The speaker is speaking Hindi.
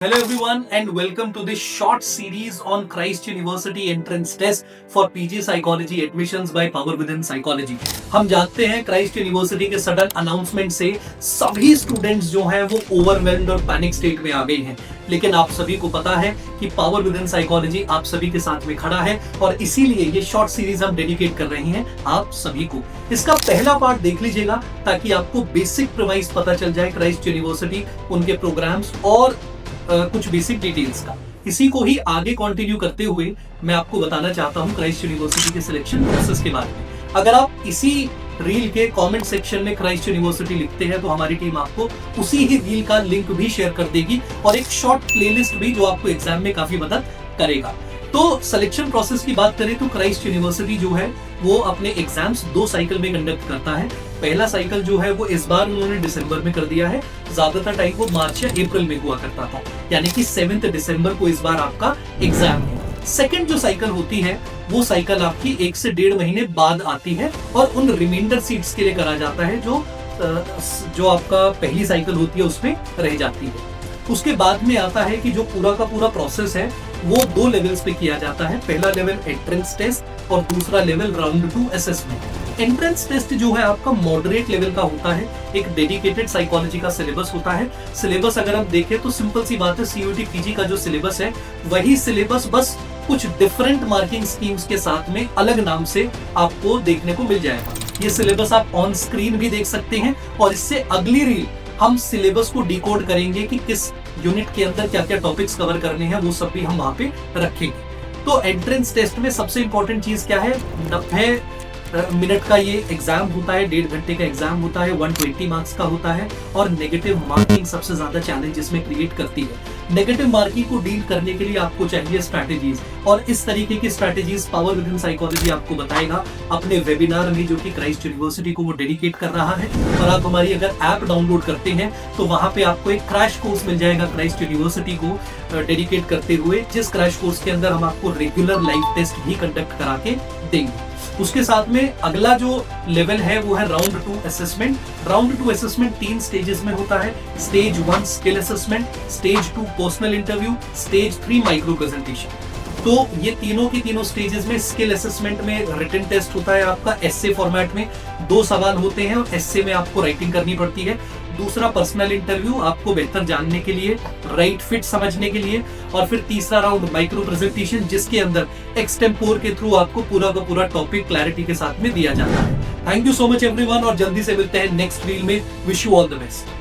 Hello everyone and welcome to this short series on Christ University entrance test for PG Psychology admissions by Power Within Psychology। हम जानते हैं क्राइस्ट यूनिवर्सिटी के सडन अनाउंसमेंट से सभी स्टूडेंट्स जो हैं वो ओवरवेल्म्ड और पैनिक स्टेट में आ गए हैं, लेकिन आप सभी को पता है कि पावर विद इन साइकोलॉजी आप सभी के साथ में खड़ा है और इसीलिए ये शॉर्ट सीरीज हम डेडिकेट कर रहे हैं आप सभी को। इसका पहला पार्ट देख लीजिएगा ताकि आपको बेसिक प्रिमाइस पता चल जाए क्राइस्ट यूनिवर्सिटी, उनके प्रोग्राम्स और कुछ बेसिक डिटेल्स का। इसी को ही आगे कंटिन्यू करते हुए मैं आपको बताना चाहता हूं क्राइस्ट यूनिवर्सिटी के सिलेक्शन प्रोसेस के बारे में। अगर आप इसी रील के कमेंट सेक्शन में क्राइस्ट यूनिवर्सिटी लिखते हैं तो हमारी टीम आपको उसी ही रील का लिंक भी शेयर कर देगी और एक शॉर्ट प्लेलिस्ट भी जो आपको एग्जाम में काफी मदद करेगा। तो सिलेक्शन प्रोसेस की बात करें तो क्राइस्ट यूनिवर्सिटी जो है वो अपने एग्जाम्स 2 साइकिल में कंडक्ट करता है। पहला साइकिल जो है वो इस बार उन्होंने दिसंबर में कर दिया है, ज्यादातर टाइम वो मार्च या अप्रैल में हुआ करता था, यानी कि 7 दिसंबर को इस बार आपका एग्जाम है। सेकंड जो साइकिल होती है वो साइकिल आपकी 1 से 1.5 महीने बाद आती है और उन रिमाइंडर सीट्स के लिए करा जाता है जो आपका पहली साइकिल होती है उसमें रह जाती है। उसके बाद में आता है कि जो पूरा का पूरा प्रोसेस है वो 2 लेवल्स पे किया जाता है। पहला लेवल एंट्रेंस टेस्ट और दूसरा level round 2 assessment. Entrance test जो है आपका मॉडरेट लेवल का होता है, एक डेडिकेटेड साइकोलॉजी का सिलेबस होता है। सिलेबस अगर हम देखें तो सिंपल सी बात है, सीयूटी पीजी का जो सिलेबस है वही सिलेबस, बस कुछ डिफरेंट मार्किंग स्कीम्स के साथ में अलग नाम से आपको देखने को मिल जाएगा। ये सिलेबस आप ऑन स्क्रीन भी देख सकते हैं और इससे अगली रील हम सिलेबस को डिकोड करेंगे कि किस यूनिट के अंदर क्या क्या टॉपिक्स कवर करने हैं, वो सब भी हम वहां पे रखेंगे। तो एंट्रेंस टेस्ट में सबसे इंपॉर्टेंट चीज क्या है, 90 मिनट का ये एग्जाम होता है, 1.5 घंटे का एग्जाम होता है, 120 मार्क्स का होता है और नेगेटिव मार्किंग सबसे ज्यादा चैलेंज इसमें क्रिएट करती है। नेगेटिव मार्किंग को डील करने के लिए आपको चाहिए स्ट्रैटेजीज और इस तरीके की strategies power with in psychology आपको बताएगा अपने वेबिनार में, जो कि क्राइस्ट यूनिवर्सिटी को वो डेडिकेट कर रहा है। और आप हमारी अगर ऐप डाउनलोड करते हैं तो वहां पे आपको एक क्रैश कोर्स मिल जाएगा क्राइस्ट यूनिवर्सिटी को डेडिकेट करते हुए, जिस क्रैश कोर्स के अंदर हम आपको रेगुलर लाइव टेस्ट भी कंडक्ट करा के देंगे। उसके साथ में अगला जो लेवल है वो है round 2 assessment. Round 2 assessment 3 stages में होता है। Stage 1 skill assessment, stage 2 personal interview, stage 3 micro presentation. तो ये तीनों की तीनों स्टेजेस में स्किल असेसमेंट में रिटन टेस्ट होता है आपका एस्से फॉर्मेट में, 2 सवाल होते हैं और एस्से में आपको राइटिंग करनी पड़ती है। दूसरा पर्सनल इंटरव्यू आपको बेहतर जानने के लिए, राइट फिट समझने के लिए, और फिर तीसरा राउंड माइक्रो प्रेजेंटेशन, जिसके अंदर एक्सटेम्पोर के थ्रू आपको पूरा का पूरा टॉपिक क्लैरिटी के साथ में दिया जाता है। Thank you so much everyone और जल्दी से मिलते हैं नेक्स्ट रील में। Wish you all the best.